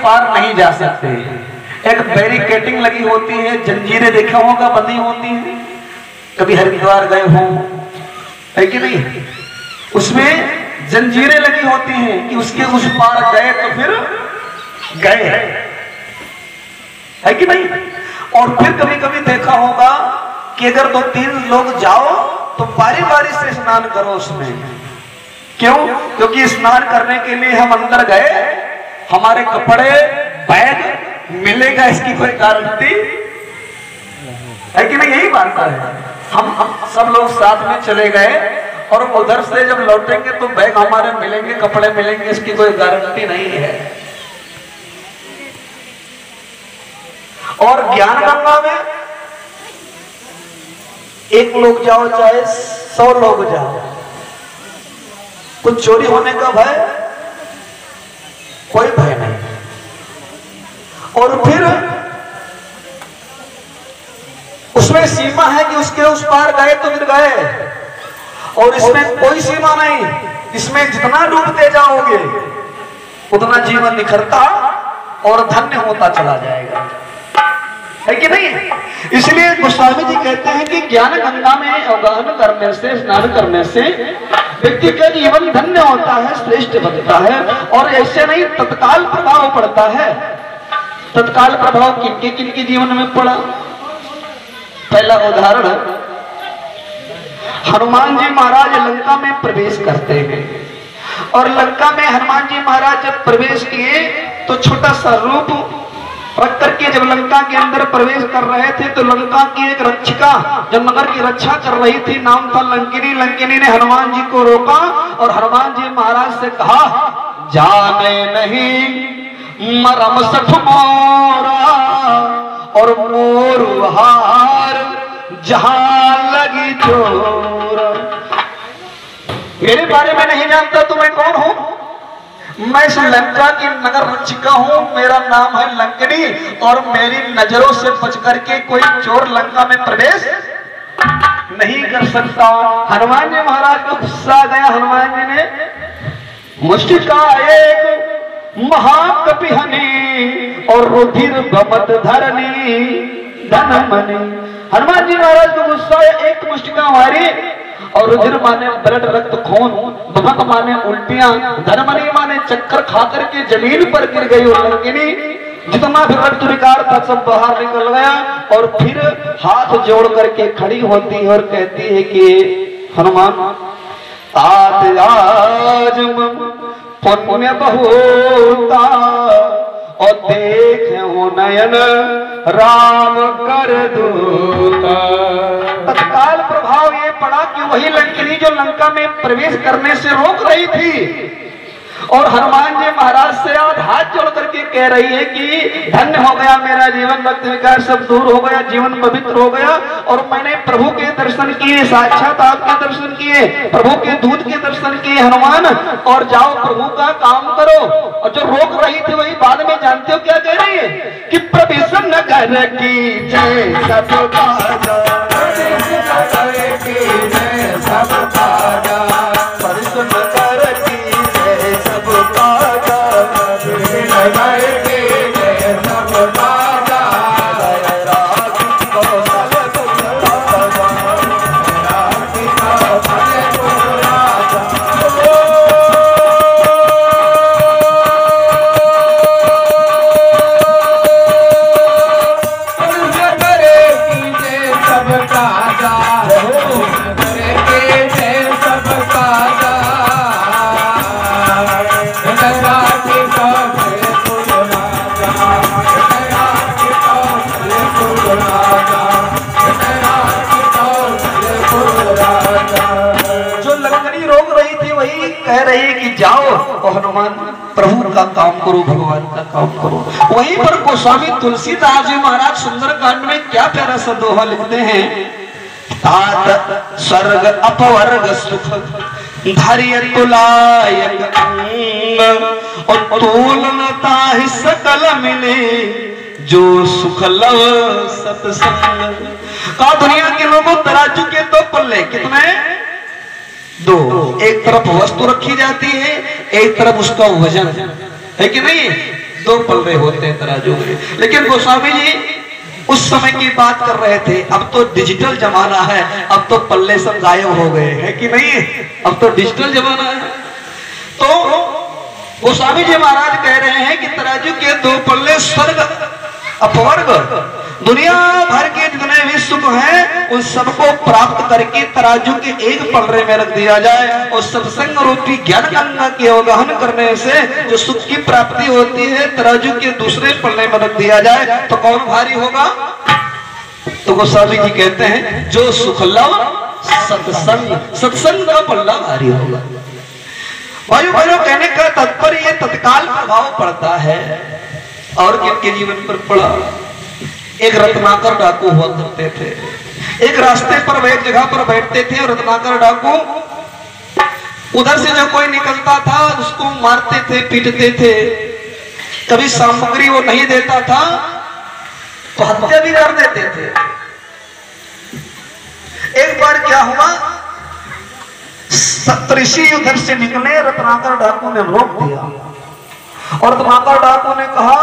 पार नहीं जा सकते। एक बैरिकेटिंग लगी होती है, जंजीरें देखा होगा बंधी होती है, कभी हरिद्वार गए हो है कि नहीं, उसमें जंजीरें लगी होती हैं कि उसके उस पार गए तो फिर गए, है कि नहीं। और फिर कभी कभी देखा होगा कि अगर 2-3 लोग जाओ तो बारी बारी से स्नान करो उसमें। क्यों? क्योंकि स्नान करने के लिए हम अंदर गए, हमारे कपड़े बैग मिलेगा इसकी कोई गारंटी है कि नहीं, यही बात है। हम सब लोग साथ में चले गए और उधर से जब लौटेंगे तो बैग हमारे मिलेंगे, कपड़े मिलेंगे, इसकी कोई गारंटी नहीं है। और ज्ञान गंगा में एक लोग जाओ चाहे 100 लोग जाओ, कुछ चोरी होने का भय, कोई भय नहीं। और फिर उसमें सीमा है कि उसके उस पार गए तो फिर गए, और इसमें कोई सीमा नहीं। इसमें जितना डूबते जाओगे उतना जीवन निखरता और धन्य होता चला जाएगा, है कि नहीं। इसलिए गोस्वामी जी कहते हैं कि ज्ञान गंगा में अवगाहन करने से, स्नान करने से व्यक्ति का जीवन धन्य होता है, श्रेष्ठ बनता है। और ऐसे नहीं, तत्काल प्रभाव पड़ता है। तत्काल प्रभाव किनके जीवन में पड़ा? पहला उदाहरण, हनुमान जी महाराज लंका में प्रवेश करते हैं, और लंका में हनुमान जी महाराज जब प्रवेश किए तो छोटा सा रूप रख करके जब लंका के अंदर प्रवेश कर रहे थे तो लंका की एक रक्षिका जब नगर की रक्षा कर रही थी, नाम था लंकिनी। लंकिनी ने हनुमान जी को रोका और हनुमान जी महाराज से कहा, जाने नहीं मरम सठ मोरा और मोर हार जहां लगी चोर। मेरे बारे में नहीं जानता तो मैं कौन हूं? मैं श्रीलंका की नगर रक्षिका हूं, मेरा नाम है लंकिनी, और मेरी नजरों से बच करके कोई चोर लंका में प्रवेश नहीं कर सकता। हनुमान जी महाराज को गुस्सा गया। हनुमान जी ने मुष्टिका एक महाकपिहनी और रुधिर बमत धरनी धनमणि। हनुमान जी महाराज को गुस्सा, एक मुष्टिका मारी और रुधिर माने ब्लड रक्त खून, बमत माने उल्टियां, धनमणि माने चक्कर खाकर के जमीन पर गिर गई। और लंकिनी जितना भी रक्त विकार था सब बाहर निकल गया, और फिर हाथ जोड़ करके खड़ी होती है और कहती है कि हनुमान तात आज पुण्य बहुता और देखे नयन राम कर दूता। तत्काल प्रभाव ये पड़ा कि वही लंकिनी जो लंका में प्रवेश करने से रोक रही थी और हनुमान जी महाराज से आज हाथ जोड़ करके कह रही है कि धन्य हो गया मेरा जीवन, भक्त विकार सब दूर हो गया, जीवन पवित्र हो गया, और मैंने प्रभु के दर्शन किए, साक्षात आपके दर्शन किए, प्रभु के दूत के दर्शन किए हनुमान, और जाओ प्रभु का काम करो। और जो रोक रही थी वही बाद में जानते हो क्या कह रही है कि प्रभु नगर की जय सब कह रही है कि जाओ और हनुमान प्रभु का काम करो, भगवान का काम करो। वहीं पर गोस्वामी तुलसीदास जी महाराज सुंदरकांड में क्या प्यारा सा दोहा लिखते हैं, तात स्वर्ग अपवर्ग सुख धैर्य तुलायक अंग और तुलनता ही सकल मिले जो सुख लव सत्संग। कहा दुनिया के लोगों तराजू के दो पल्ले कितने? दो। एक तरफ वस्तु रखी जाती है, एक तरफ उसका वजन, है कि नहीं। 2 पल्ले होते हैं तराजू में। लेकिन गोस्वामी जी उस समय की बात कर रहे थे, अब तो डिजिटल जमाना है, अब तो पल्ले सब गायब हो गए हैं कि नहीं, अब तो डिजिटल जमाना है। तो गोस्वामी जी महाराज कह रहे हैं कि तराजू के 2 पल्ले स्वर्ग अपवर्ग दुनिया भर के जितने भी सुख हैं उन सबको प्राप्त करके तराजू के एक पल्ले में रख दिया जाए और सत्संग रूपी ज्ञान गंगा के अवगाहन करने से जो सुख की प्राप्ति होती है तराजू के दूसरे पल्ले में रख दिया जाए तो कौन भारी होगा? तो गोस्वामी जी कहते हैं जो सुख लव सत्संग, सत्संग का पल्ला भारी होगा। वायु भैरव कहने का तात्पर्य ये तत्काल प्रभाव पड़ता है। और किनके जीवन पर पड़ा? एक रत्नाकर डाकू हुआ करते थे, एक रास्ते पर एक जगह पर बैठते थे और रत्नाकर डाकू उधर से जो कोई निकलता था उसको मारते थे, पीटते थे। कभी सामग्री वो नहीं देता था तो हत्या भी कर देते थे। एक बार क्या हुआ, सप्तऋषि उधर से निकले, रत्नाकर डाकू ने रोक दिया और रत्नाकर डाकू ने कहा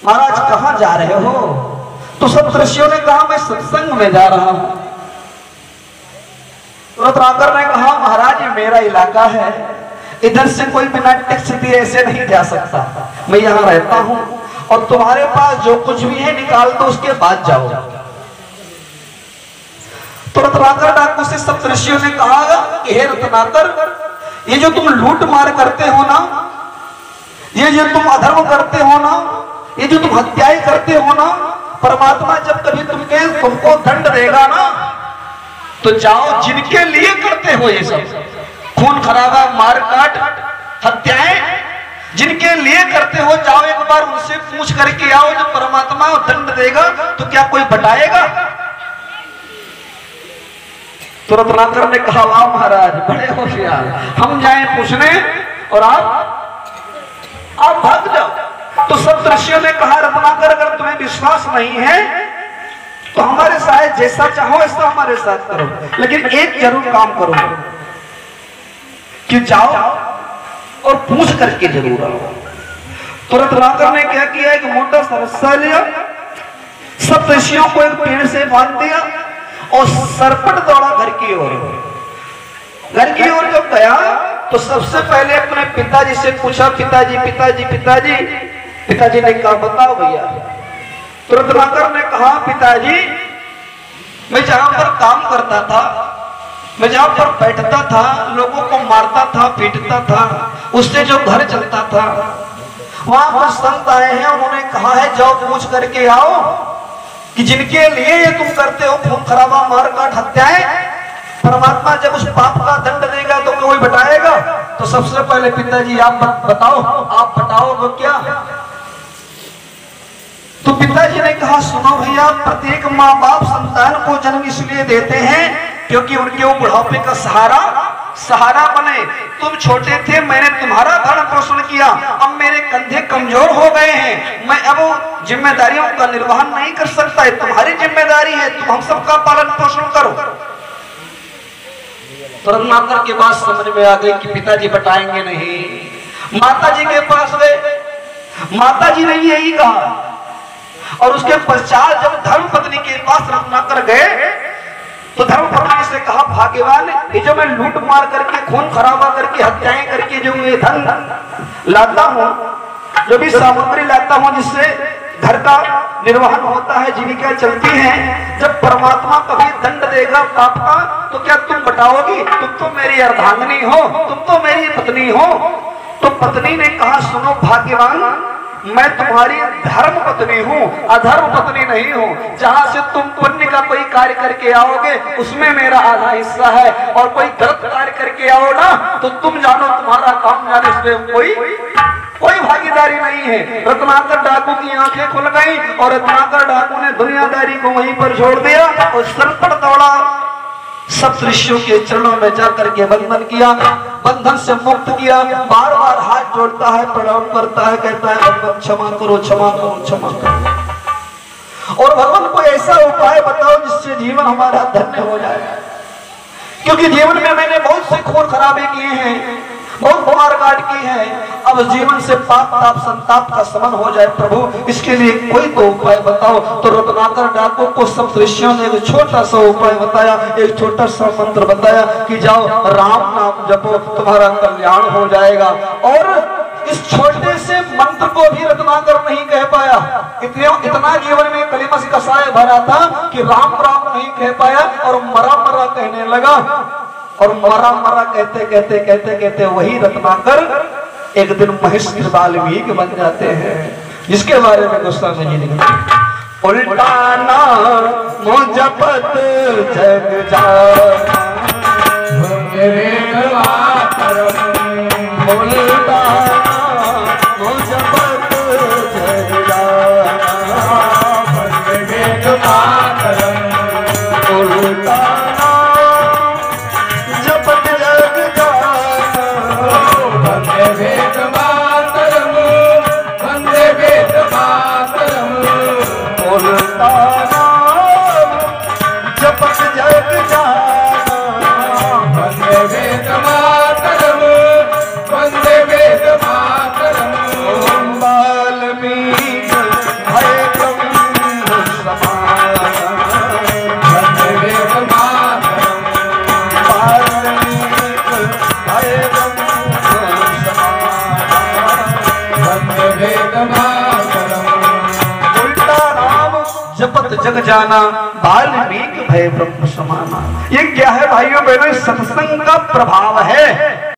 महाराज कहां जा रहे हो? तो सप्तऋषियों ने कहा मैं सत्संग में जा रहा हूं। तो रत्नाकर ने कहा महाराज ये मेरा इलाका है, इधर से कोई बिना टैक्स दिए ऐसे नहीं जा सकता, मैं यहां रहता हूं और तुम्हारे पास जो कुछ भी है निकाल दो उसके बाद जाओ। तो रत्नाकर डाकू से सप्तऋषियों ने कहा कि हे रत्नाकर ये जो तुम लूट मार करते हो ना, ये जो तुम अधर्म करते हो ना, ये जो तुम हत्याएं करते हो ना, परमात्मा जब कभी तुमको दंड देगा ना तो जाओ जिनके लिए करते हो ये सब खून खराबा मार काट हत्याएं जिनके लिए करते हो, जाओ एक बार उनसे पूछ करके आओ जब परमात्मा दंड देगा तो क्या कोई बटाएगा? तो रत्नाकर ने कहा वाह महाराज बड़े होशियार, हम जाएं पूछने और आप भाग जाओ। तो सप्तऋषियों ने कहा रत्नाकर अगर तुम्हें विश्वास नहीं है तो हमारे साथ जैसा चाहो ऐसा हमारे साथ करो, लेकिन एक जरूर काम करो कि जाओ और पूछ करके जरूर आओ। तो रत्नाकर ने क्या किया, एक मोटा सा रस्सा लिया, सप्तऋषियों को एक पेड़ से बांध दिया और सरपट दौड़ा घर की ओर। घर की ओर जब गया तो सबसे पहले अपने पिताजी से पूछा पिताजी पिताजी पिताजी। पिताजी ने कहा बताओ भैया। तो रत्नाकर ने कहा पिताजी मैं जहां पर काम करता था, मैं जहां पर बैठता था, लोगों को मारता था पीटता था, उससे जो घर चलता था वहां पर संत आए हैं, उन्होंने कहा है जाओ पूछ करके आओ कि जिनके लिए ये तुम करते हो खून खराबा मार काट हत्याएं, परमात्मा जब उस पाप का दंड देगा तो कोई बटाएगा। तो सबसे पहले पिताजी आप बताओ, आप बताओ क्या? तो पिताजी ने कहा सुनो भैया, प्रत्येक माँ बाप संतान को जन्म इसलिए देते हैं क्योंकि उनके वो बुढ़ापे का सहारा बने। तुम छोटे थे, मैंने तुम्हारा भरण पोषण किया, अब मेरे कंधे कमजोर हो गए हैं, मैं अब जिम्मेदारियों का निर्वहन नहीं कर सकता, है तुम्हारी जिम्मेदारी है, तुम हम सबका पालन पोषण करो। तो रत्नाकर के पास समझ में आ गई कि पिताजी बटाएंगे नहीं। माताजी के पास गए, माताजी ने यही कहा और उसके पश्चात जब धर्मपत्नी के पास रत्नाकर गए तो धर्मपत्नी से कहा भाग्यवान ये जो मैं लूट मार करके खून खराबा करके हत्याएं करके जो ये धन लाता हूँ, जो भी सामग्री लाता हूँ जिससे घर का निर्वहन होता है, जीविका चलती है, जब परमात्मा कभी दंड देगा पाप का तो क्या तुम बटाओगी? तुम तो मेरी अर्धांगिनी हो, तुम तो मेरी पत्नी हो। तो पत्नी ने कहा सुनो भाग्यवान मैं तुम्हारी धर्म पत्नी हूँ, अधर्म पत्नी नहीं हूँ। जहाँ से तुम पुण्य का कोई कार्य करके आओगे उसमें मेरा आधा हिस्सा है, और कोई गलत कार्य करके आओ ना तो तुम जानो तुम्हारा काम जाने, इसमें कोई भागीदारी नहीं है। रत्नाकर डाकू की आंखें खुल गई और रत्नाकर डाकू ने दुनियादारी को वहीं पर छोड़ दिया और सरपट दौड़ा सप्तऋषियों के चरणों में जाकर के बंधन किया, बंधन से मुक्त किया, बार बार हाथ जोड़ता है, प्रणाम करता है, कहता है भगवान क्षमा करो क्षमा करो क्षमा करो। और भगवान को ऐसा उपाय बताओ जिससे जीवन हमारा धन्य हो जाए, क्योंकि जीवन में मैंने बहुत से खून खराबे किए हैं, बहुत मार काट की है, अब जीवन से पाप ताप संताप का समन हो जाए प्रभु, इसके लिए कोई तो उपाय बताओ। तो रत्नाकर डाकू को सब ऋषियों ने एक छोटा सा उपाय बताया, एक छोटा सा मंत्र बताया कि जाओ राम नाम जपो, तुम्हारा कल्याण हो जाएगा। और इस छोटे से मंत्र को भी रत्नाकर नहीं कह पाया, इतना जीवन में कलिमा से कसाय भरा था कि राम राम नहीं कह पाया और मरा मरा कहने लगा। और मरा मरा कहते कहते कहते कहते वही रत्नाकर एक दिन महेश्वर वाल्मीकि बन जाते हैं, जिसके बारे में गोस्वामी जी लिखते उल्टा नाम जपत जग जाना, उल्टा नाम जपत जग जाना, उल्टा जपत जग जाना, वाल्मीकि भय ब्रह्म समाना। ये क्या है भाइयों बहनों? सत्संग का प्रभाव है।